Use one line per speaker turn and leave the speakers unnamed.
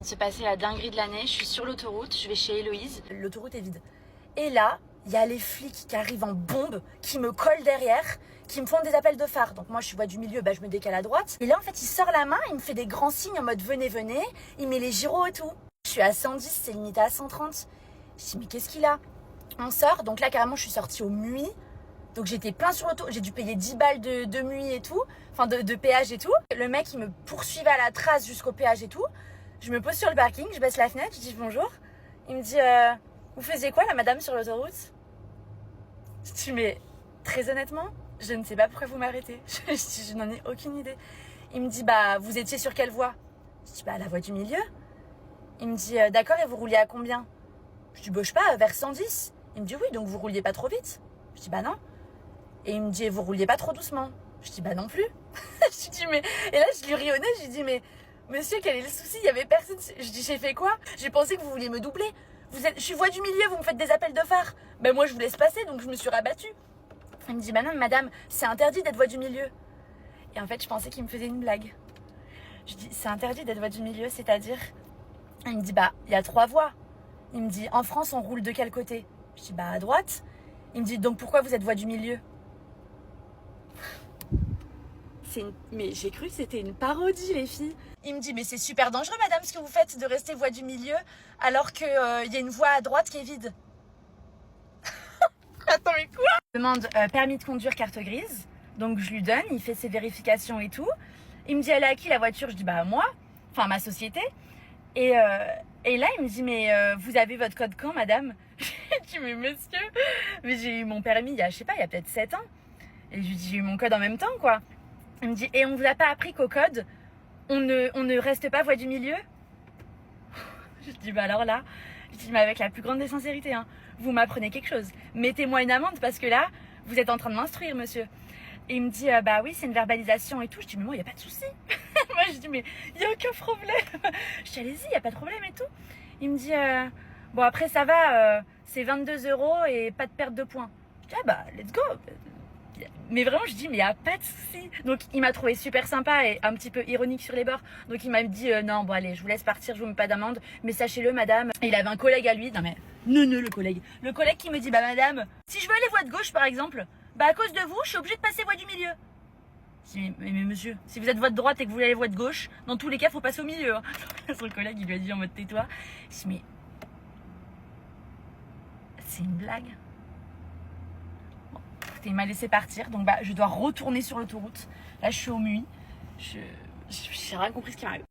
C'est passé la dinguerie de l'année, je suis sur l'autoroute, je vais chez Héloïse.
L'autoroute est vide. Et là, il y a les flics qui arrivent en bombe, qui me collent derrière, qui me font des appels de phare. Donc moi, je suis voie du milieu, je me décale à droite. Et là, en fait, il sort la main, il me fait des grands signes en mode venez, venez. Il met les gyros et tout. Je suis à 110, c'est limité à 130. Je dis mais qu'est-ce qu'il a? On sort, donc là, carrément, je suis sortie au MUI. Donc j'étais plein sur l'auto, j'ai dû payer 10 balles de MUI et tout, enfin de péage et tout. Le mec, il me poursuivait à la trace jusqu'au péage et tout. Je me pose sur le parking, je baisse la fenêtre, je dis bonjour. Il me dit vous faisiez quoi la madame sur l'autoroute? Je dis mais très honnêtement, je ne sais pas pourquoi vous m'arrêtez. Je n'en ai aucune idée. Il me dit bah vous étiez sur quelle voie? Je dis bah la voie du milieu. Il me dit d'accord, et vous rouliez à combien? Je dis bah je sais pas, vers 110. Il me dit oui, donc vous rouliez pas trop vite. Je dis bah non. Et il me dit vous rouliez pas trop doucement? Je dis bah non plus. Je dis mais, et là je lui ris au nez, je lui dis mais monsieur, quel est le souci? Il y avait personne. Je dis j'ai fait quoi? J'ai pensé que vous vouliez me doubler. Je suis voie du milieu, vous me faites des appels de phare. Ben moi je vous laisse passer, donc je me suis rabattue. Il me dit bah non madame, c'est interdit d'être voie du milieu. Et en fait je pensais qu'il me faisait une blague. Je dis c'est interdit d'être voie du milieu, c'est-à-dire? Il me dit bah il y a 3 voies. Il me dit en France on roule de quel côté? Je dis bah à droite. Il me dit donc pourquoi vous êtes voie du milieu? Mais j'ai cru que c'était une parodie, les filles. Il me dit mais c'est super dangereux madame ce que vous faites de rester voie du milieu alors qu'il y a une voie à droite qui est vide. Attends mais quoi? Il demande permis de conduire, carte grise. Donc je lui donne, il fait ses vérifications et tout. Il me dit elle est à qui la voiture? Je dis bah à moi, enfin ma société. Et là il me dit mais vous avez votre code quand madame? J'ai dit mais monsieur, mais j'ai eu mon permis il y a peut-être 7 ans. Et je lui dis j'ai eu mon code en même temps quoi. Il me dit et on vous a pas appris qu'au code on ne reste pas voie du milieu? Je dis bah alors là, je dis mais avec la plus grande des sincérités, hein, vous m'apprenez quelque chose. Mettez-moi une amende parce que là, vous êtes en train de m'instruire monsieur. Et il me dit bah oui c'est une verbalisation et tout. Je dis mais moi il n'y a pas de souci. Moi je dis mais il n'y a aucun problème. Je dis allez-y, il n'y a pas de problème et tout. Il me dit bon après ça va, c'est 22 € et pas de perte de points. Je dis ah bah let's go. Mais vraiment je dis mais il n'y a pas de souci. Donc il m'a trouvé super sympa et un petit peu ironique sur les bords. Donc il m'a dit non bon allez je vous laisse partir, je vous mets pas d'amende. Mais sachez-le madame. Et il avait un collègue à lui. Non mais le collègue. Le collègue qui me dit bah madame, si je veux aller voie de gauche par exemple, bah à cause de vous je suis obligée de passer voie du milieu. Je dis mais monsieur, si vous êtes voie de droite et que vous voulez aller voie de gauche, dans tous les cas faut passer au milieu. Hein. Son collègue il lui a dit en mode tais-toi. Je dis mais c'est une blague. Il m'a laissé partir, donc je dois retourner sur l'autoroute. Là je suis au MUI, j'ai rien compris ce qui m'arrive.